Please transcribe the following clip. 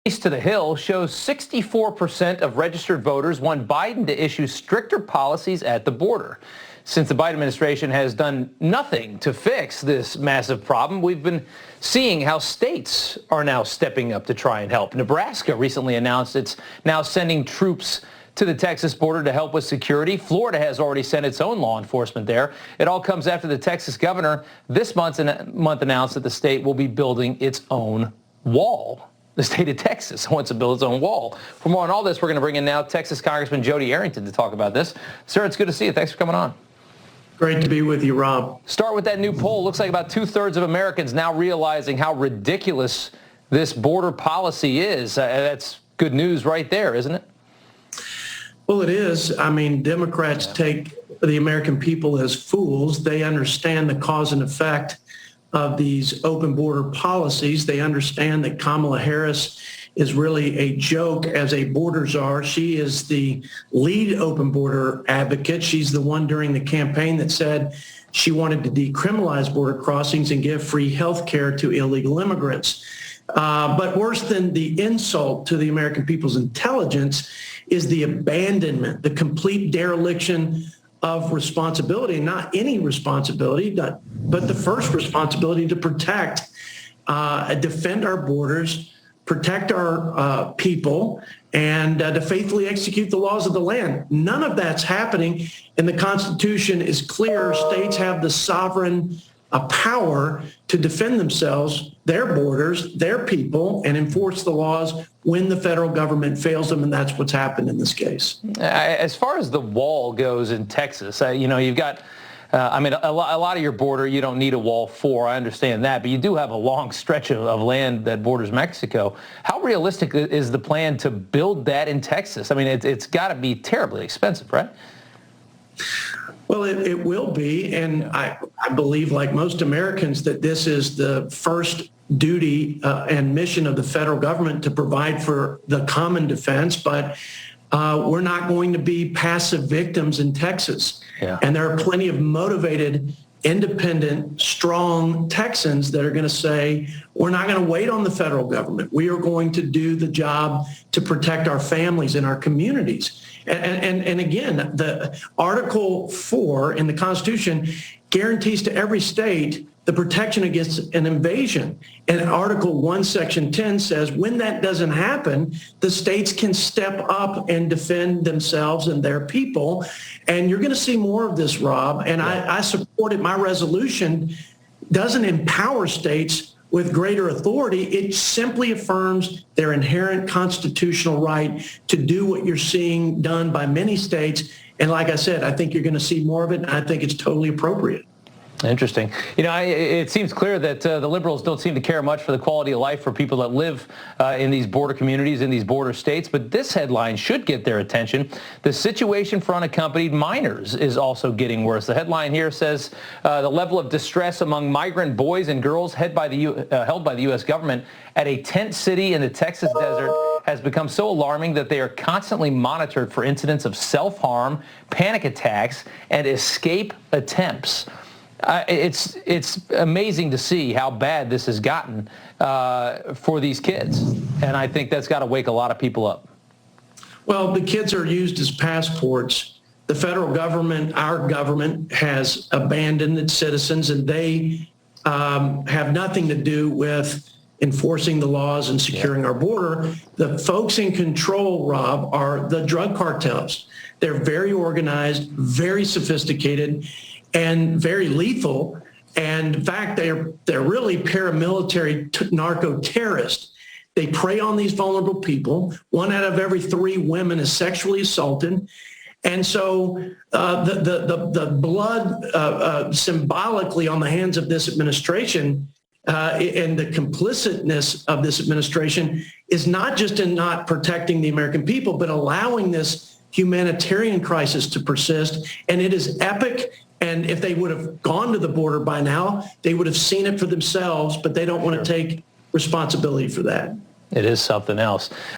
Race to the Hill shows 64% of registered voters want Biden to issue stricter policies at the border. Since the Biden administration has done nothing to fix this massive problem, we've been seeing how states are now stepping up to try and help. Nebraska recently announced it's now sending troops to the Texas border to help with security. Florida has already sent its own law enforcement there. It all comes after the Texas governor this month announced that the state will be building its own wall. The state of Texas wants to build its own wall. For more on all this, we're going to bring in now Texas Congressman Jody Arrington to talk about this. Sir, it's good to see you. Thanks for coming on. Great to be with you, Rob. Start with that new poll. Looks like about 2/3 of Americans now realizing how ridiculous this border policy is. That's good news right there, isn't it? Well, it is. I mean, Democrats take the American people as fools. They understand the cause and effect of these open border policies. They understand that Kamala Harris is really a joke as a border czar. She is the lead open border advocate. She's the one during the campaign that said she wanted to decriminalize border crossings and give free health care to illegal immigrants. But worse than the insult to the American people's intelligence is the abandonment, the complete dereliction of responsibility, not any responsibility, but the first responsibility to protect, defend our borders, protect our people, and to faithfully execute the laws of the land. None of that's happening, and the Constitution is clear. States have the sovereign power to defend themselves, their borders, their people, and enforce the laws when the federal government fails them, and that's what's happened in this case. As far as the wall goes in Texas, you've got, a lot of your border you don't need a wall for. I understand that, but you do have a long stretch of land that borders Mexico. How realistic is the plan to build that in Texas? I mean, it's got to be terribly expensive, right? Well, it will be, and I believe, like most Americans, that this is the first duty and mission of the federal government to provide for the common defense, but we're not going to be passive victims in Texas. Yeah. And there are plenty of motivated, independent, strong Texans that are going to say, we're not going to wait on the federal government. We are going to do the job to protect our families and our communities. And again, the Article 4 in the Constitution guarantees to every state the protection against an invasion. And Article 1, Section 10 says when that doesn't happen, the states can step up and defend themselves and their people. And you're going to see more of this, Rob. And I support it. My resolution doesn't empower states with greater authority. It simply affirms their inherent constitutional right to do what you're seeing done by many states. And like I said, I think you're going to see more of it, and I think it's totally appropriate. Interesting. It seems clear that the liberals don't seem to care much for the quality of life for people that live in these border communities, in these border states. But this headline should get their attention. The situation for unaccompanied minors is also getting worse. The headline here says the level of distress among migrant boys and girls held by the U.S. government at a tent city in the Texas desert has become so alarming that they are constantly monitored for incidents of self-harm, panic attacks, and escape attempts. It's amazing to see how bad this has gotten for these kids. And I think that's got to wake a lot of people up. Well, the kids are used as passports. The federal government, our government, has abandoned its citizens, and they have nothing to do with enforcing the laws and securing our border. The folks in control, Rob, are the drug cartels. They're very organized, very sophisticated, and very lethal. And in fact, they're really paramilitary narco-terrorists. They prey on these vulnerable people. 1 out of every 3 women is sexually assaulted. And so the blood symbolically on the hands of this administration and the complicitness of this administration is not just in not protecting the American people, but allowing this humanitarian crisis to persist. And it is epic. And if they would have gone to the border by now, they would have seen it for themselves, but they don't want to take responsibility for that. It is something else.